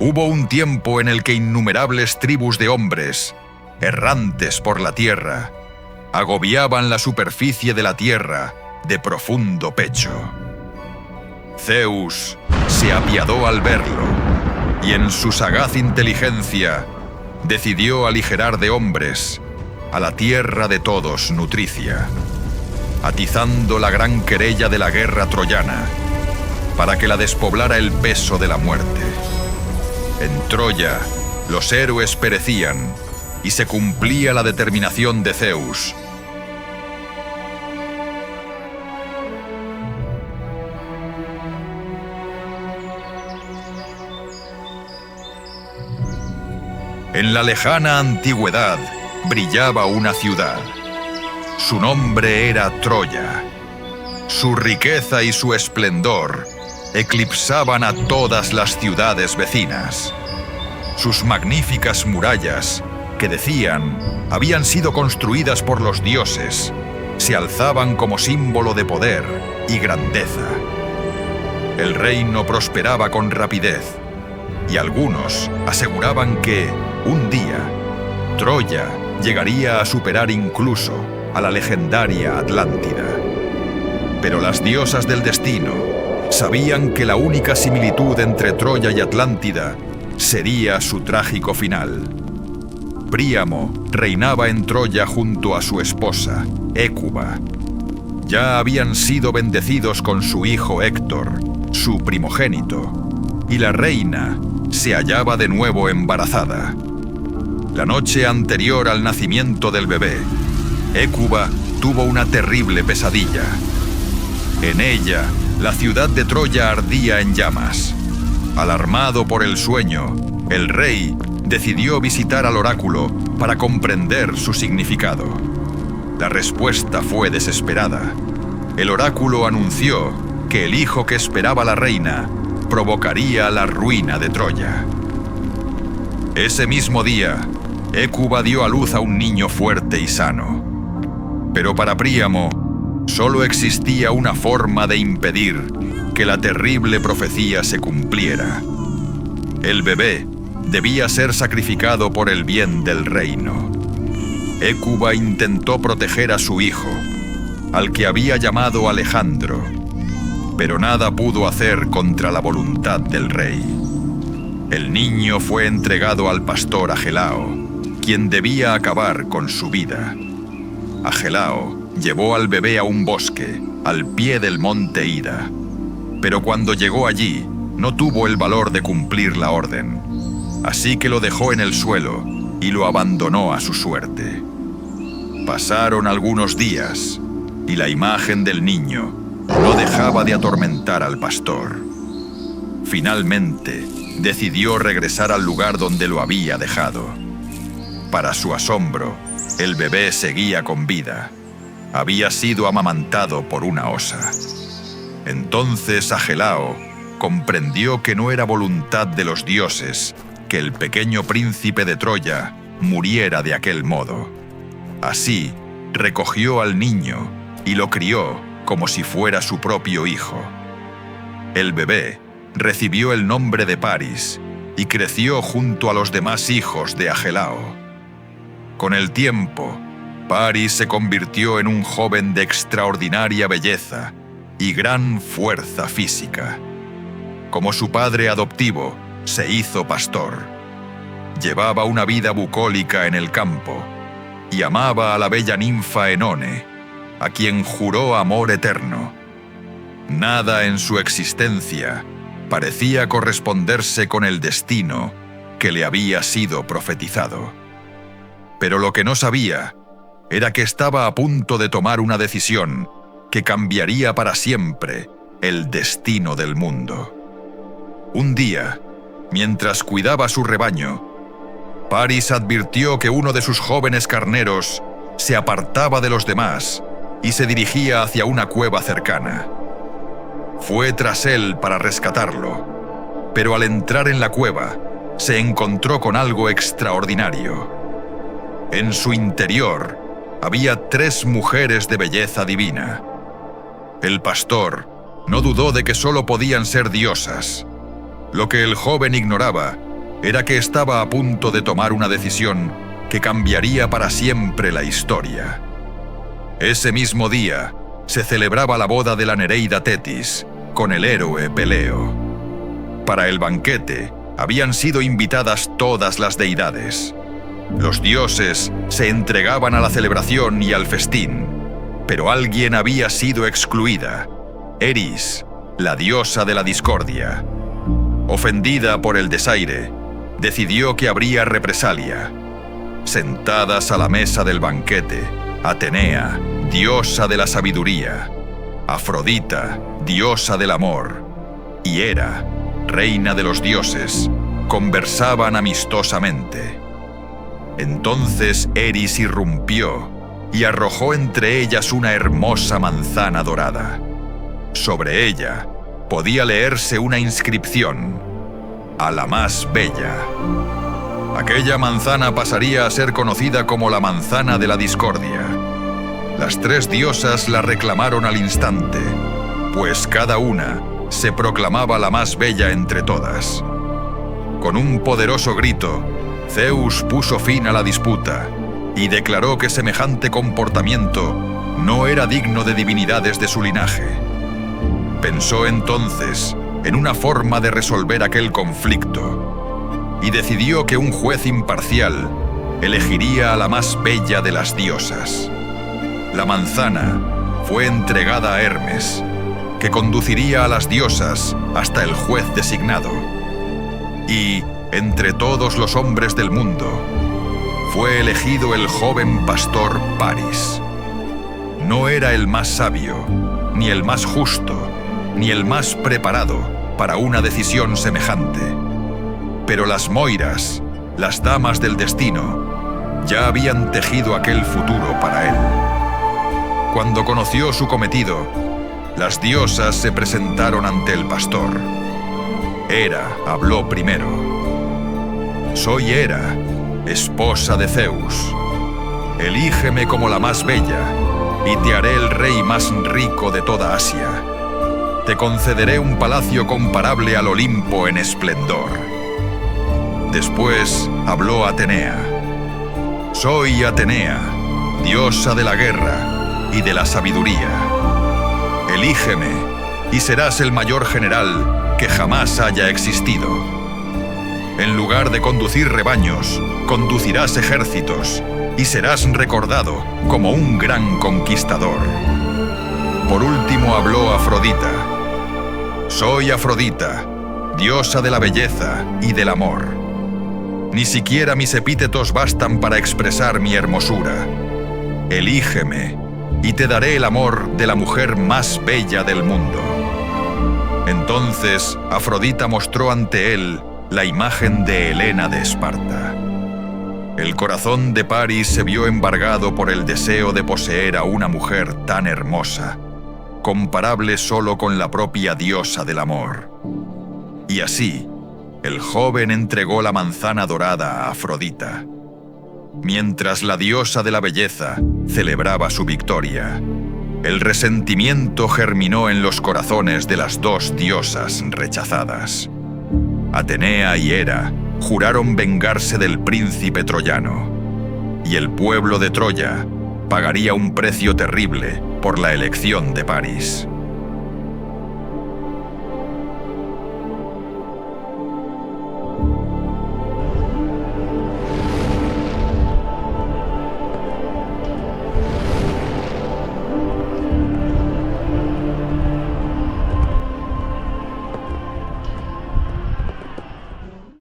Hubo un tiempo en el que innumerables tribus de hombres, errantes por la tierra, agobiaban la superficie de la tierra de profundo pecho. Zeus se apiadó al verlo y en su sagaz inteligencia decidió aligerar de hombres a la tierra de todos nutricia, atizando la gran querella de la guerra troyana para que la despoblara el peso de la muerte. En Troya, los héroes perecían y se cumplía la determinación de Zeus. En la lejana antigüedad brillaba una ciudad. Su nombre era Troya. Su riqueza y su esplendor eclipsaban a todas las ciudades vecinas. Sus magníficas murallas, que decían habían sido construidas por los dioses, se alzaban como símbolo de poder y grandeza. El reino prosperaba con rapidez, y algunos aseguraban que, un día, Troya llegaría a superar incluso a la legendaria Atlántida. Pero las diosas del destino sabían que la única similitud entre Troya y Atlántida sería su trágico final. Príamo reinaba en Troya junto a su esposa, Hécuba. Ya habían sido bendecidos con su hijo Héctor, su primogénito, y la reina se hallaba de nuevo embarazada. La noche anterior al nacimiento del bebé, Hécuba tuvo una terrible pesadilla. En ella, la ciudad de Troya ardía en llamas. Alarmado por el sueño, el rey decidió visitar al oráculo para comprender su significado. La respuesta fue desesperada. El oráculo anunció que el hijo que esperaba la reina provocaría la ruina de Troya. Ese mismo día, Hécuba dio a luz a un niño fuerte y sano. Pero para Príamo, solo existía una forma de impedir que la terrible profecía se cumpliera. El bebé debía ser sacrificado por el bien del reino. Hécuba intentó proteger a su hijo, al que había llamado Alejandro, pero nada pudo hacer contra la voluntad del rey. El niño fue entregado al pastor Agelao, quien debía acabar con su vida. Agelao llevó al bebé a un bosque, al pie del monte Ida, pero cuando llegó allí, no tuvo el valor de cumplir la orden, así que lo dejó en el suelo y lo abandonó a su suerte. Pasaron algunos días y la imagen del niño no dejaba de atormentar al pastor. Finalmente, decidió regresar al lugar donde lo había dejado. Para su asombro, el bebé seguía con vida. Había sido amamantado por una osa. Entonces Agelao comprendió que no era voluntad de los dioses que el pequeño príncipe de Troya muriera de aquel modo. Así, recogió al niño y lo crió como si fuera su propio hijo. El bebé recibió el nombre de Paris y creció junto a los demás hijos de Agelao. Con el tiempo, Paris se convirtió en un joven de extraordinaria belleza y gran fuerza física. Como su padre adoptivo, se hizo pastor. Llevaba una vida bucólica en el campo y amaba a la bella ninfa Enone, a quien juró amor eterno. Nada en su existencia parecía corresponderse con el destino que le había sido profetizado. Pero lo que no sabía era que estaba a punto de tomar una decisión que cambiaría para siempre el destino del mundo. Un día, mientras cuidaba su rebaño, Paris advirtió que uno de sus jóvenes carneros se apartaba de los demás y se dirigía hacia una cueva cercana. Fue tras él para rescatarlo, pero al entrar en la cueva, se encontró con algo extraordinario. En su interior había 3 mujeres de belleza divina. El pastor no dudó de que solo podían ser diosas. Lo que el joven ignoraba era que estaba a punto de tomar una decisión que cambiaría para siempre la historia. Ese mismo día se celebraba la boda de la Nereida Tetis con el héroe Peleo. Para el banquete habían sido invitadas todas las deidades. Los dioses se entregaban a la celebración y al festín, pero alguien había sido excluida: Eris, la diosa de la discordia. Ofendida por el desaire, decidió que habría represalia. Sentadas a la mesa del banquete, Atenea, diosa de la sabiduría, Afrodita, diosa del amor, y Hera, reina de los dioses, conversaban amistosamente. Entonces Eris irrumpió y arrojó entre ellas una hermosa manzana dorada. Sobre ella podía leerse una inscripción: a la más bella. Aquella manzana pasaría a ser conocida como la manzana de la discordia. Las tres diosas la reclamaron al instante, pues cada una se proclamaba la más bella entre todas. Con un poderoso grito, Zeus puso fin a la disputa y declaró que semejante comportamiento no era digno de divinidades de su linaje. Pensó entonces en una forma de resolver aquel conflicto y decidió que un juez imparcial elegiría a la más bella de las diosas. La manzana fue entregada a Hermes, que conduciría a las diosas hasta el juez designado. Y, entre todos los hombres del mundo, fue elegido el joven pastor Paris. No era el más sabio, ni el más justo, ni el más preparado para una decisión semejante. Pero las Moiras, las damas del destino, ya habían tejido aquel futuro para él. Cuando conoció su cometido, las diosas se presentaron ante el pastor. Hera habló primero. «Soy Hera, esposa de Zeus. Elígeme como la más bella, y te haré el rey más rico de toda Asia. Te concederé un palacio comparable al Olimpo en esplendor». Después habló Atenea. «Soy Atenea, diosa de la guerra y de la sabiduría. Elígeme y serás el mayor general que jamás haya existido. En lugar de conducir rebaños, conducirás ejércitos y serás recordado como un gran conquistador». Por último habló Afrodita. «Soy Afrodita, diosa de la belleza y del amor. Ni siquiera mis epítetos bastan para expresar mi hermosura. Elígeme y te daré el amor de la mujer más bella del mundo». Entonces Afrodita mostró ante él la imagen de Helena de Esparta. El corazón de Paris se vio embargado por el deseo de poseer a una mujer tan hermosa, comparable solo con la propia diosa del amor. Y así, el joven entregó la manzana dorada a Afrodita, mientras la diosa de la belleza celebraba su victoria. El resentimiento germinó en los corazones de las dos diosas rechazadas. Atenea y Hera juraron vengarse del príncipe troyano, y el pueblo de Troya pagaría un precio terrible por la elección de Paris.